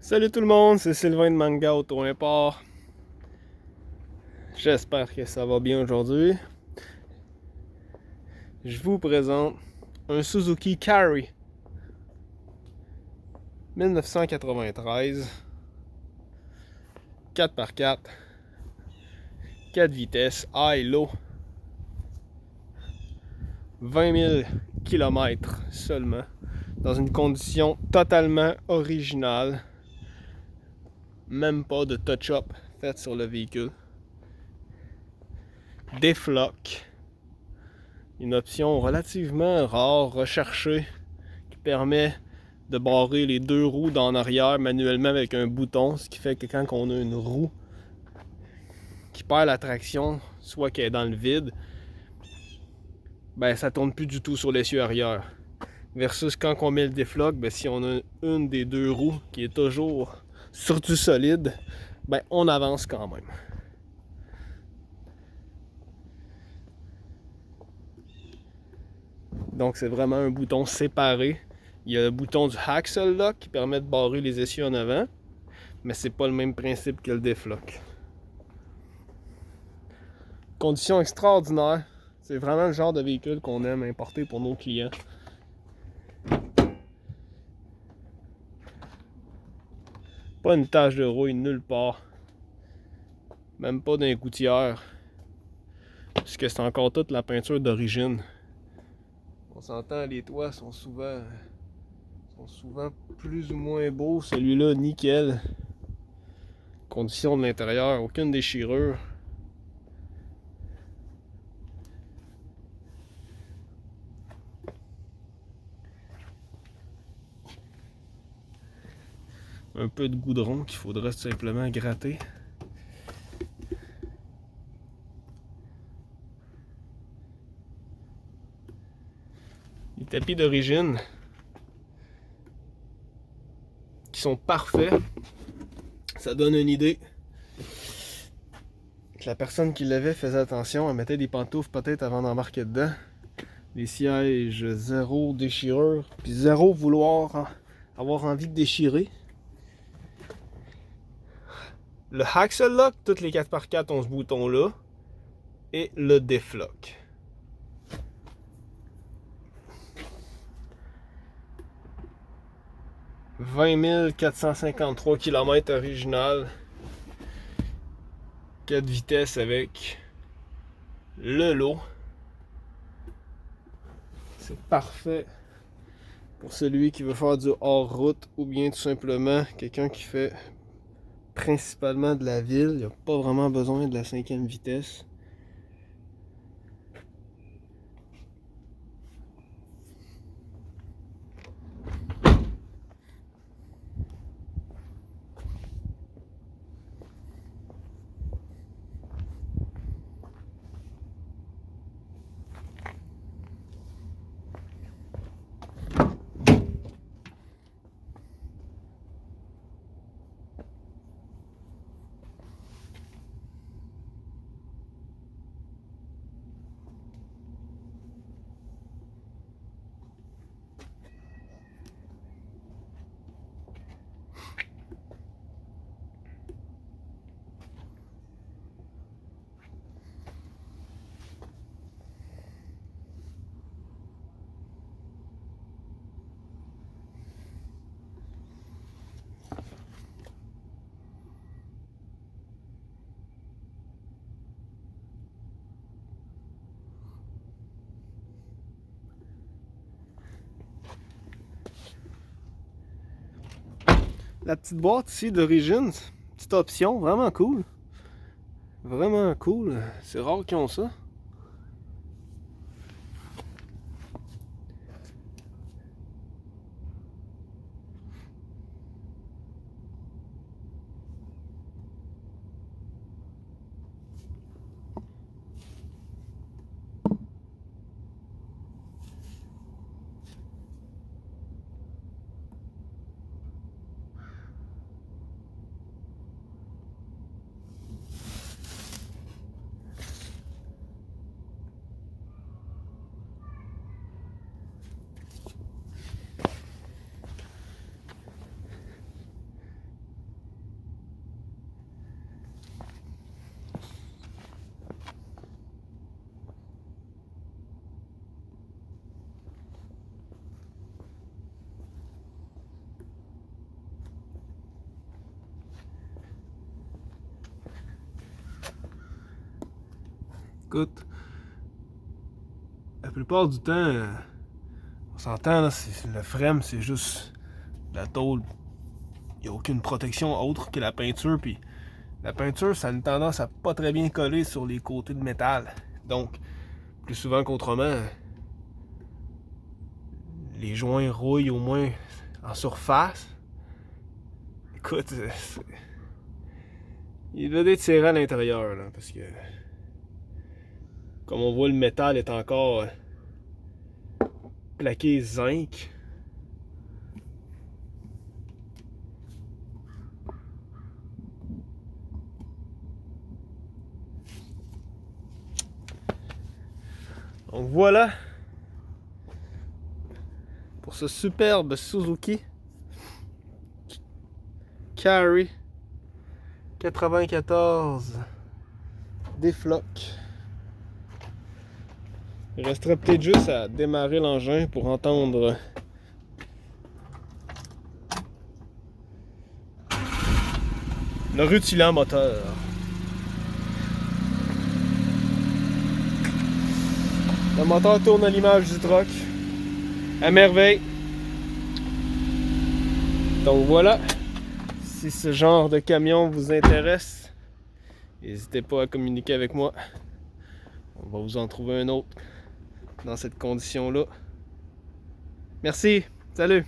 Salut tout le monde, c'est Sylvain de Manga Auto Import. J'espère que ça va bien aujourd'hui. Je vous présente un Suzuki Carry 1993 4x4 4 vitesses, high-low, 20 000 km seulement, dans une condition totalement originale, même pas de touch-up fait sur le véhicule. Défloc, une option relativement rare, recherchée, qui permet de barrer les deux roues d'en arrière manuellement avec un bouton, ce qui fait que quand on a une roue qui perd la traction, soit qu'elle est dans le vide, ben ça tourne plus du tout sur l'essieu arrière. Versus quand on met le défloc, ben si on a une des deux roues qui est toujours sur du solide, ben on avance quand même. Donc c'est vraiment un bouton séparé. Il y a le bouton du Axle Lock qui permet de barrer les essieux en avant, mais c'est pas le même principe que le défloc. Conditions extraordinaires. C'est vraiment le genre de véhicule qu'on aime importer pour nos clients. Pas une tache de rouille nulle part. Même pas d'un gouttière. Puisque c'est encore toute la peinture d'origine. On s'entend, les toits sont souvent plus ou moins beaux. Celui-là, nickel. Conditions de l'intérieur, aucune déchirure. Un peu de goudron qu'il faudrait simplement gratter. Les tapis d'origine qui sont parfaits. Ça donne une idée que la personne qui l'avait faisait attention. Elle mettait des pantoufles peut-être avant d'embarquer dedans. Les sièges, zéro déchirure, puis zéro vouloir avoir envie de déchirer. Le Axle Lock, toutes les 4x4 ont ce bouton-là. Et le défloc. « 20 453 km original. 4 vitesses avec le lot. C'est parfait pour celui qui veut faire du hors-route ou bien tout simplement quelqu'un qui fait principalement de la ville. Il n'y a pas vraiment besoin de la 5e vitesse. La petite boîte ici d'origine, petite option, vraiment cool. Vraiment cool. C'est rare qu'ils ont ça. Écoute, la plupart du temps, on s'entend, là, le frame, c'est juste la tôle. Il n'y a aucune protection autre que la peinture. Puis la peinture, ça a une tendance à pas très bien coller sur les côtés de métal. Donc, plus souvent qu'autrement, les joints rouillent au moins en surface. Écoute, il doit être serré à l'intérieur, là, parce que comme on voit, le métal est encore plaqué zinc. Donc voilà pour ce superbe Suzuki Carry 94 Defloc. Il resterait peut-être juste à démarrer l'engin pour entendre le rutilant moteur. Le moteur tourne à l'image du truck. À merveille. Donc voilà. Si ce genre de camion vous intéresse, n'hésitez pas à communiquer avec moi. On va vous en trouver un autre dans cette condition-là. Merci. Salut.